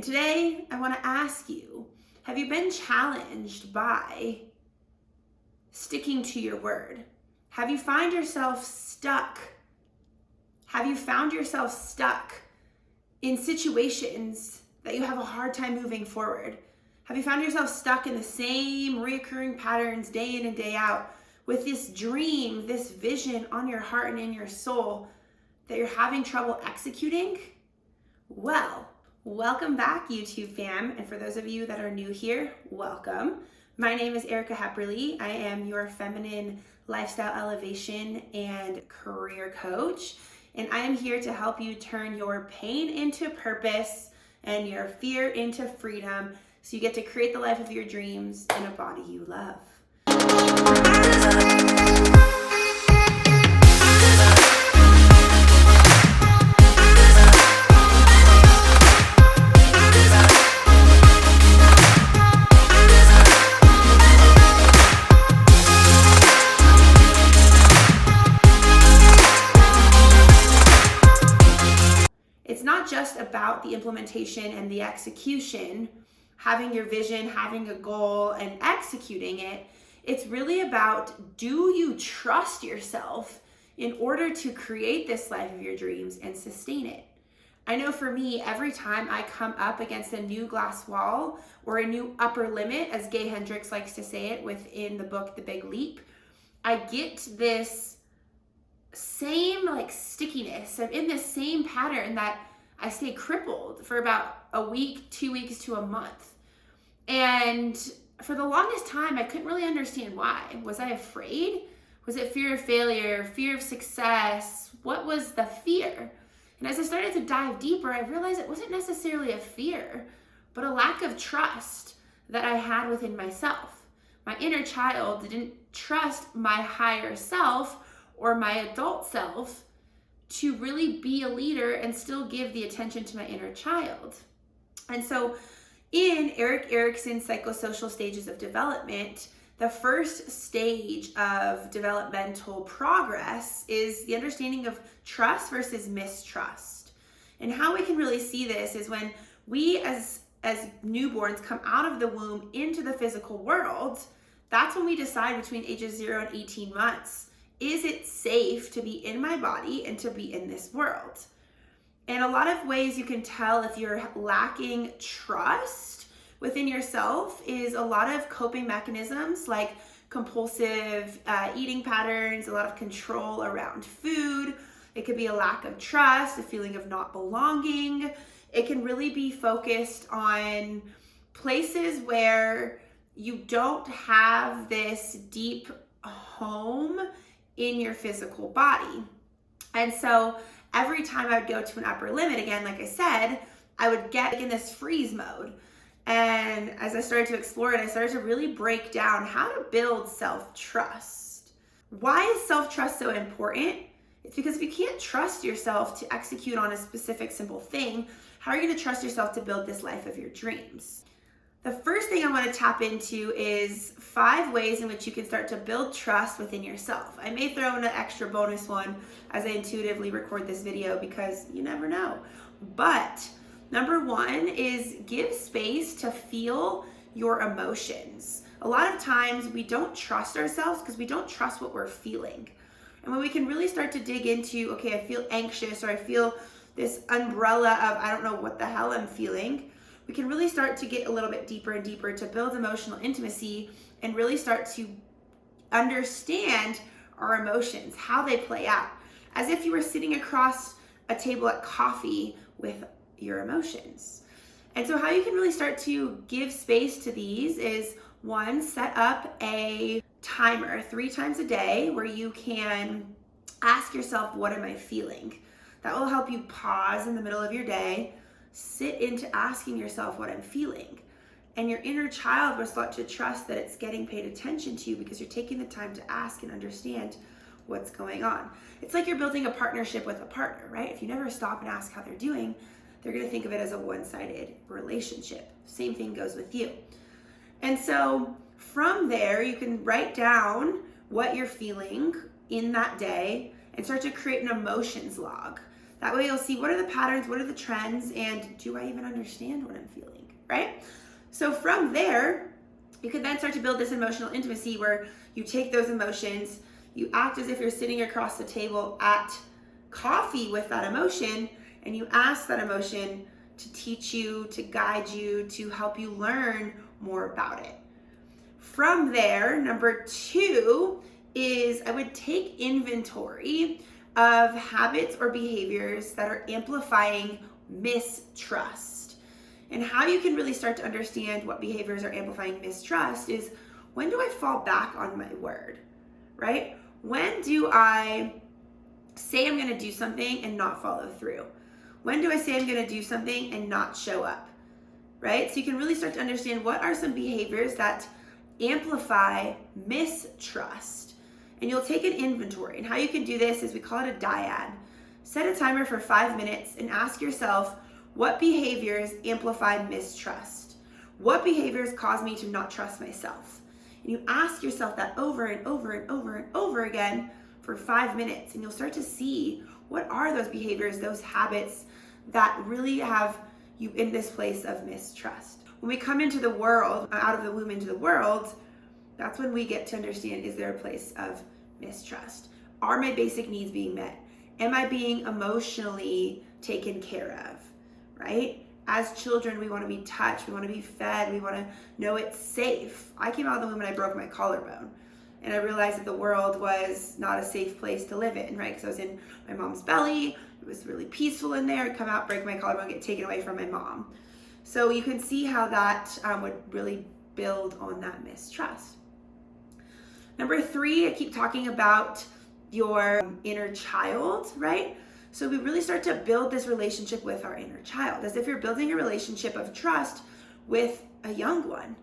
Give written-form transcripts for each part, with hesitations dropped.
And today I want to ask you, have you been challenged by sticking to your word? Have you found yourself stuck? Have you found yourself stuck in situations that you have a hard time moving forward? Have you found yourself stuck in the same reoccurring patterns day in and day out with this dream, this vision on your heart and in your soul that you're having trouble executing? Well, welcome back, YouTube fam. And for those of you that are new here, welcome. My name is Erica Hepperly. I am your feminine lifestyle elevation and career coach. And I am here to help you turn your pain into purpose and your fear into freedom so you get to create the life of your dreams in a body you love. It's not just about the implementation and the execution, having your vision, having a goal, and executing it. It's really about, do you trust yourself in order to create this life of your dreams and sustain it? I know for me, every time I come up against a new glass wall or a new upper limit, as Gay Hendricks likes to say it within the book, The Big Leap, I get this same stickiness. I'm in this same pattern that I stay crippled for about a week, 2 weeks to a month. And for the longest time, I couldn't really understand why. Was I afraid? Was it fear of failure, fear of success? What was the fear? And as I started to dive deeper, I realized it wasn't necessarily a fear, but a lack of trust that I had within myself. My inner child didn't trust my higher self or my adult self to really be a leader and still give the attention to my inner child. And so in Erik Erikson's psychosocial stages of development, the first stage of developmental progress is the understanding of trust versus mistrust. And how we can really see this is when we as newborns come out of the womb into the physical world, that's when we decide between ages 0 and 18 months, is it safe to be in my body and to be in this world? And a lot of ways you can tell if you're lacking trust within yourself is a lot of coping mechanisms like compulsive eating patterns, a lot of control around food. It could be a lack of trust, a feeling of not belonging. It can really be focused on places where you don't have this deep home in your physical body. And so every time I would go to an upper limit, again, like I said, I would get in this freeze mode. And as I started to explore it, I started to really break down how to build self-trust. Why is self-trust so important? It's because if you can't trust yourself to execute on a specific simple thing, how are you going to trust yourself to build this life of your dreams? The first thing I want to tap into is 5 ways in which you can start to build trust within yourself. I may throw in an extra bonus one as I intuitively record this video because you never know. But number 1 is give space to feel your emotions. A lot of times we don't trust ourselves because we don't trust what we're feeling. And when we can really start to dig into, okay, I feel anxious or I feel this umbrella of I don't know what the hell I'm feeling, we can really start to get a little bit deeper and deeper to build emotional intimacy and really start to understand our emotions, how they play out, as if you were sitting across a table at coffee with your emotions. And so how you can really start to give space to these is 1, set up a timer 3 times a day where you can ask yourself, what am I feeling? That will help you pause in the middle of your day, sit into asking yourself what I'm feeling. And your inner child will start to trust that it's getting paid attention to because you're taking the time to ask and understand what's going on. It's like you're building a partnership with a partner, right? If you never stop and ask how they're doing, they're going to think of it as a one-sided relationship. Same thing goes with you. And so from there, you can write down what you're feeling in that day and start to create an emotions log. That way you'll see what are the patterns, what are the trends, and do I even understand what I'm feeling, right? So from there, you can then start to build this emotional intimacy where you take those emotions, you act as if you're sitting across the table at coffee with that emotion, and you ask that emotion to teach you, to guide you, to help you learn more about it. From there, number 2 is I would take inventory of habits or behaviors that are amplifying mistrust. And how you can really start to understand what behaviors are amplifying mistrust is, when do I fall back on my word, right? When do I say I'm gonna do something and not follow through? When do I say I'm gonna do something and not show up, right? So you can really start to understand what are some behaviors that amplify mistrust. And you'll take an inventory. And how you can do this is, we call it a dyad. Set a timer for 5 minutes and ask yourself, what behaviors amplify mistrust? What behaviors cause me to not trust myself? And you ask yourself that over and over and over and over again for 5 minutes. And you'll start to see, what are those behaviors, those habits that really have you in this place of mistrust? When we come into the world, out of the womb into the world, that's when we get to understand, is there a place of mistrust? Are my basic needs being met? Am I being emotionally taken care of, right? As children, we want to be touched, we want to be fed, we want to know it's safe. I came out of the womb and I broke my collarbone. And I realized that the world was not a safe place to live in, right? Because I was in my mom's belly. It was really peaceful in there. I'd come out, break my collarbone, get taken away from my mom. So you can see how that would really build on that mistrust. Number 3, I keep talking about your inner child, right? So we really start to build this relationship with our inner child, as if you're building a relationship of trust with a young one.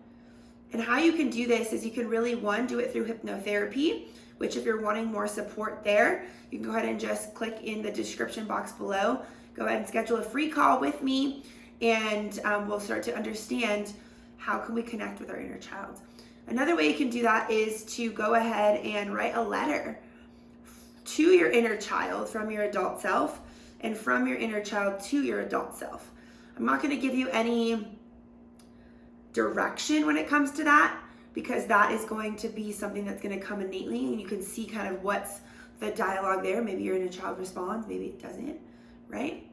And how you can do this is, you can really, do it through hypnotherapy, which if you're wanting more support there, you can go ahead and just click in the description box below. Go ahead and schedule a free call with me, and we'll start to understand how can we connect with our inner child. Another way you can do that is to go ahead and write a letter to your inner child from your adult self, and from your inner child to your adult self. I'm not going to give you any direction when it comes to that, because that is going to be something that's going to come innately, and you can see kind of what's the dialogue there. Maybe your inner child responds, maybe it doesn't, right?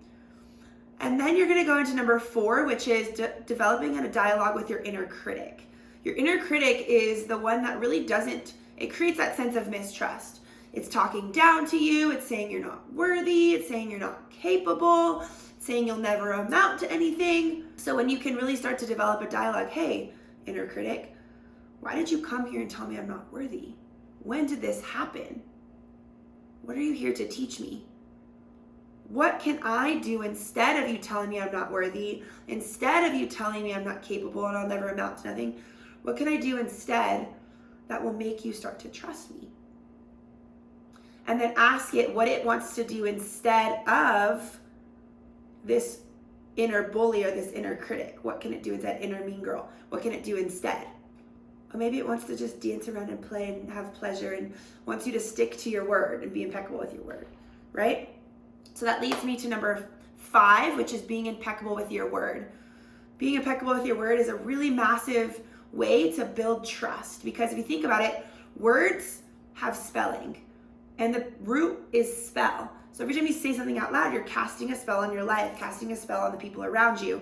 And then you're going to go into number 4, which is developing a dialogue with your inner critic. Your inner critic is the one that really it creates that sense of mistrust. It's talking down to you, it's saying you're not worthy, it's saying you're not capable, it's saying you'll never amount to anything. So when you can really start to develop a dialogue, hey, inner critic, why did you come here and tell me I'm not worthy? When did this happen? What are you here to teach me? What can I do instead of you telling me I'm not worthy, instead of you telling me I'm not capable and I'll never amount to nothing? What can I do instead that will make you start to trust me? And then ask it what it wants to do instead of this inner bully or this inner critic. What can it do instead? Inner mean girl. What can it do instead? Or maybe it wants to just dance around and play and have pleasure, and wants you to stick to your word and be impeccable with your word, right? So that leads me to number 5, which is being impeccable with your word. Being impeccable with your word is a really massive way to build trust, because if you think about it, words have spelling, and the root is spell. So every time you say something out loud, you're casting a spell on your life, casting a spell on the people around you.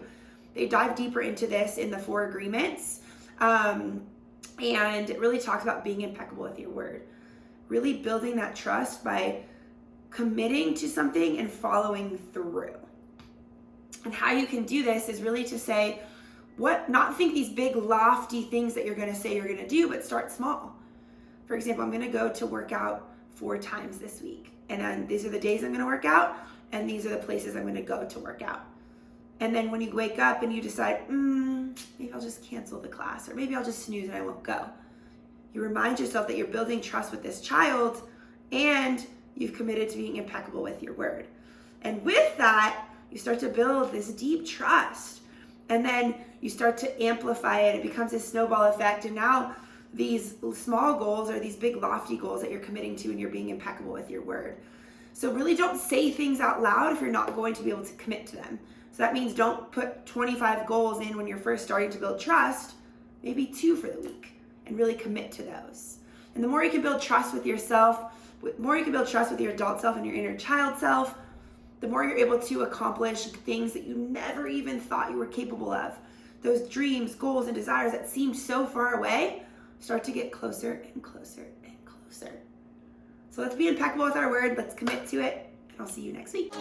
They dive deeper into this in the 4 agreements, and it really talks about being impeccable with your word. Really building that trust by committing to something and following through. And how you can do this is really to say, not think these big lofty things that you're going to say you're going to do, but start small. For example, I'm going to go to work out 4 times this week. And then these are the days I'm going to work out, and these are the places I'm going to go to work out. And then when you wake up and you decide, maybe I'll just cancel the class, or maybe I'll just snooze and I won't go. You remind yourself that you're building trust with this child, and you've committed to being impeccable with your word. And with that, you start to build this deep trust. And then you start to amplify it. It becomes a snowball effect. And now these small goals are these big lofty goals that you're committing to, and you're being impeccable with your word. So really don't say things out loud if you're not going to be able to commit to them. So that means don't put 25 goals in when you're first starting to build trust, maybe 2 for the week, and really commit to those. And the more you can build trust with yourself, the more you can build trust with your adult self and your inner child self, the more you're able to accomplish things that you never even thought you were capable of. Those dreams, goals, and desires that seemed so far away start to get closer and closer and closer. So let's be impeccable with our word. Let's commit to it. And I'll see you next week.